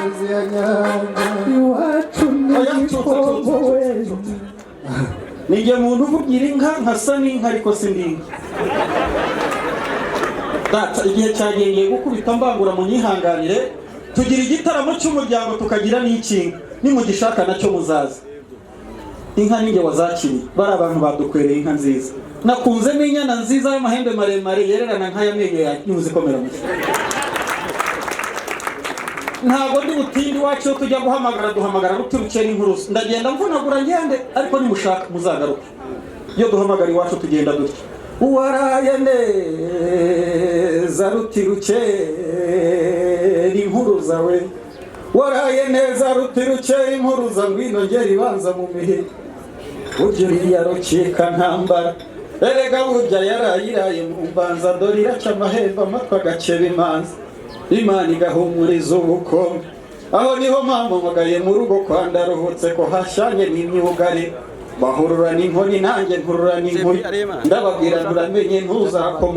amazi ya nyanja iwacu n'igikomowe nijye muntu uvugira inka nkasa n'inka ariko sindinka data igihe cyagendeye gukubita mbangura mu nyihanganire tugira igitaramo cy'umuryango tukagira n'ikinga nimugishaka nacyo muzaza inka ninjye wazakiriye bari abantu badukwereye inka nziza nakunzemo inyana nziza y'amahembe maremare yererana nk'ayamenyo yanyuze ikomera mushya ntabwo ndi butindi wacu yo tujya duhamagara ruturukeye n'inkuruzi ndagenda mvunagura ngende ariko nimushaka muzagaruke iyo duhamagara iwacu tugenda dutya uwaraye neza rutirukeye inkuruza we waraye neza rutirukeye inkuruza ngwino ngera ibanza mu mihe buryo riyarukika ntambara erega burya yarayiraye mu mbanza dore iraca amahembe amatwi agakeba imanza Imana igahumuriza ubukombe aho niho mpamamagaye mu rugo kwa ndaruhutse ko hashyanye n'imyugari bahurura n'inkoni nanjye nkurura n'inkoni ndababwira nturamenye ntuzakoma